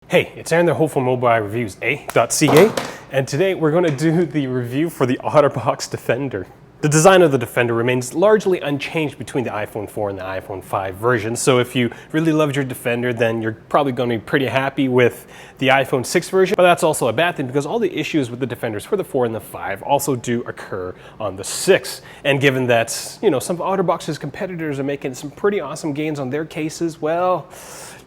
Hey, it's Aaron, the host for Mobilereviews-eh.ca, and today we're going to do the review for the Otterbox Defender. The design of the Defender remains largely unchanged between the iPhone 4 and the iPhone 5 version, so if you really loved your Defender, then you're probably going to be pretty happy with the iPhone 6 version, but that's also a bad thing because all the issues with the Defenders for the 4 and the 5 also do occur on the 6. And given that, some of Otterbox's competitors are making some pretty awesome gains on their cases, well,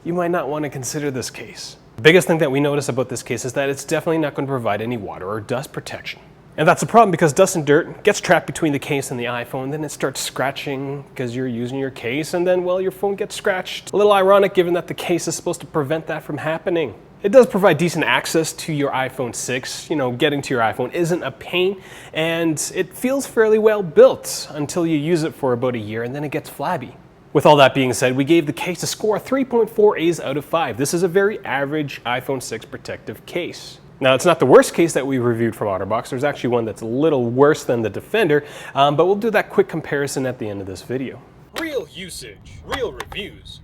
you might not want to consider this case. The biggest thing that we notice about this case is that it's definitely not going to provide any water or dust protection. And that's a problem because dust and dirt gets trapped between the case and the iPhone, then it starts scratching because you're using your case, and then, well, your phone gets scratched. A little ironic given that the case is supposed to prevent that from happening. It does provide decent access to your iPhone 6. Getting to your iPhone isn't a pain, and it feels fairly well built until you use it for about a year, and then it gets flabby. With all that being said, we gave the case a score of 3.4 A's out of 5. This is a very average iPhone 6 protective case. Now, it's not the worst case that we reviewed from Otterbox. There's actually one that's a little worse than the Defender, but we'll do that quick comparison at the end of this video. Real usage, real reviews.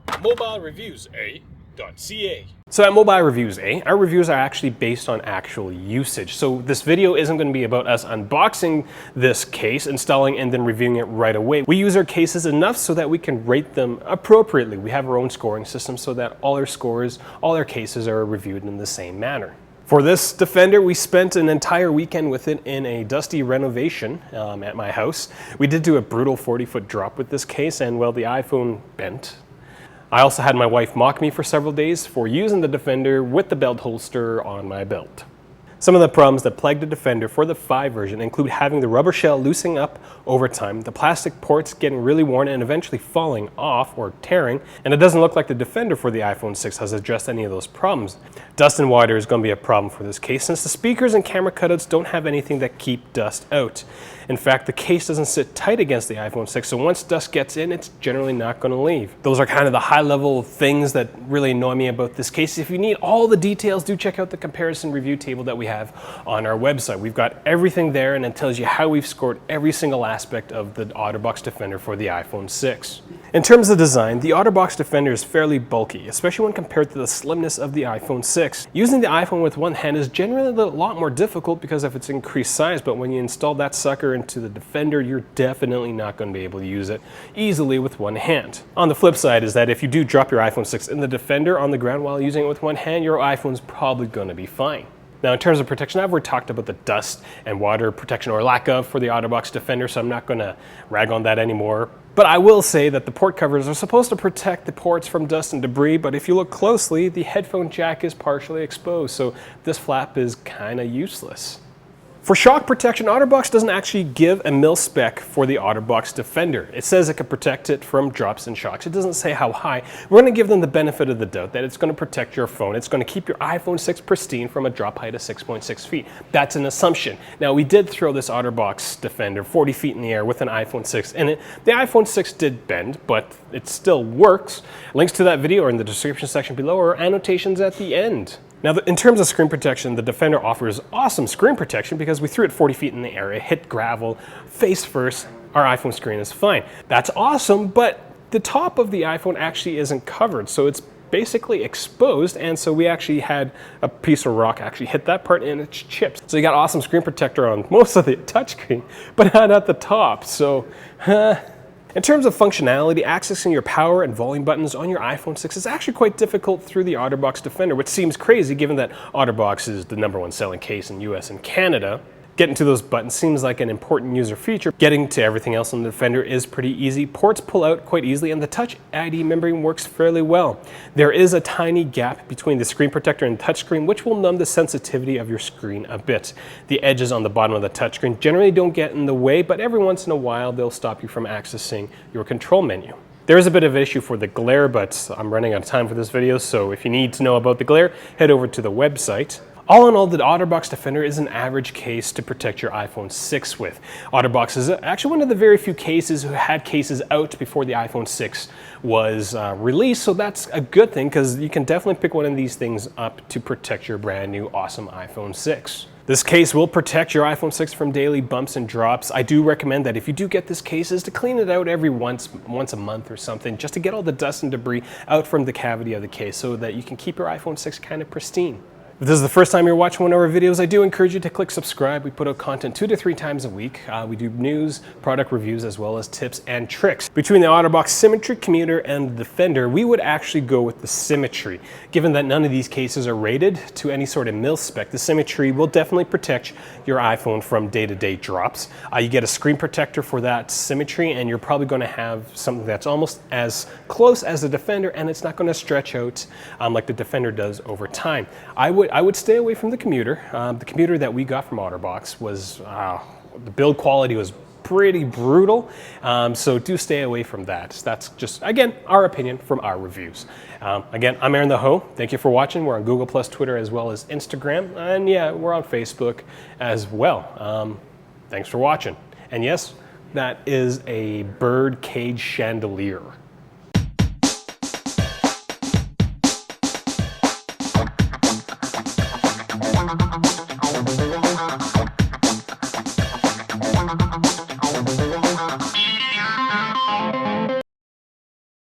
Mobilereviews-eh.ca. So at Mobilereviews-eh, our reviews are actually based on actual usage. So this video isn't going to be about us unboxing this case, installing, and then reviewing it right away. We use our cases enough so that we can rate them appropriately. We have our own scoring system so that all our scores, all our cases are reviewed in the same manner. For this Defender, we spent an entire weekend with it in a dusty renovation at my house. We did do a brutal 40-foot drop with this case, and well, the iPhone bent. I also had my wife mock me for several days for using the Defender with the belt holster on my belt. Some of the problems that plague the Defender for the 5 version include having the rubber shell loosening up over time, the plastic ports getting really worn and eventually falling off or tearing, and it doesn't look like the Defender for the iPhone 6 has addressed any of those problems. Dust and water is going to be a problem for this case since the speakers and camera cutouts don't have anything that keep dust out. In fact, the case doesn't sit tight against the iPhone 6, so once dust gets in, it's generally not going to leave. Those are kind of the high-level things that really annoy me about this case. If you need all the details, do check out the comparison review table that we have on our website. We've got everything there, and it tells you how we've scored every single aspect of the Otterbox Defender for the iPhone 6. In terms of design, the Otterbox Defender is fairly bulky, especially when compared to the slimness of the iPhone 6. Using the iPhone with one hand is generally a lot more difficult because of its increased size, but when you install that sucker into the Defender, you're definitely not going to be able to use it easily with one hand. On the flip side is that if you do drop your iPhone 6 in the Defender on the ground while using it with one hand, your iPhone's probably going to be fine. Now, in terms of protection, I've already talked about the dust and water protection or lack of for the Otterbox Defender, so I'm not going to rag on that anymore. But I will say that the port covers are supposed to protect the ports from dust and debris, but if you look closely, the headphone jack is partially exposed, so this flap is kind of useless. For shock protection, Otterbox doesn't actually give a mil spec for the Otterbox Defender. It says it can protect it from drops and shocks. It doesn't say how high. We're going to give them the benefit of the doubt that it's going to protect your phone. It's going to keep your iPhone 6 pristine from a drop height of 6.6 feet. That's an assumption. Now, we did throw this Otterbox Defender 40 feet in the air with an iPhone 6 in it. The iPhone 6 did bend, but it still works. Links to that video are in the description section below or annotations at the end. Now, in terms of screen protection, the Defender offers awesome screen protection because we threw it 40 feet in the air, it hit gravel, face first, our iPhone screen is fine. That's awesome, but the top of the iPhone actually isn't covered, so it's basically exposed, and so we actually had a piece of rock actually hit that part and it's chipped. So you got awesome screen protector on most of the touchscreen, but not at the top, so In terms of functionality, accessing your power and volume buttons on your iPhone 6 is actually quite difficult through the Otterbox Defender, which seems crazy given that Otterbox is the #1 selling case in US and Canada. Getting to those buttons seems like an important user feature. Getting to everything else on the Defender is pretty easy. Ports pull out quite easily and the Touch ID membrane works fairly well. There is a tiny gap between the screen protector and the touchscreen, which will numb the sensitivity of your screen a bit. The edges on the bottom of the touchscreen generally don't get in the way, but every once in a while they'll stop you from accessing your control menu. There is a bit of an issue for the glare, but I'm running out of time for this video, so if you need to know about the glare, head over to the website. All in all, the Otterbox Defender is an average case to protect your iPhone 6 with. Otterbox is actually one of the very few cases who had cases out before the iPhone 6 was released, so that's a good thing because you can definitely pick one of these things up to protect your brand new awesome iPhone 6. This case will protect your iPhone 6 from daily bumps and drops. I do recommend that if you do get this case is to clean it out every once a month or something, just to get all the dust and debris out from the cavity of the case so that you can keep your iPhone 6 kind of pristine. If this is the first time you're watching one of our videos, I do encourage you to click subscribe. We put out content 2 to 3 times a week. We do news, product reviews, as well as tips and tricks. Between the Otterbox Symmetry, Commuter, and the Defender, we would actually go with the Symmetry. Given that none of these cases are rated to any sort of mil spec, the Symmetry will definitely protect your iPhone from day-to-day drops. You get a screen protector for that Symmetry, and you're probably going to have something that's almost as close as the Defender, and it's not going to stretch out like the Defender does over time. I would stay away from the Commuter. The Commuter that we got from Otterbox was, the build quality was pretty brutal, so do stay away from that. That's just, again, our opinion from our reviews. Again, I'm Aaron the Ho. Thank you for watching. We're on Google+, Twitter, as well as Instagram, and yeah, we're on Facebook as well. Thanks for watching. And yes, that is a bird cage chandelier.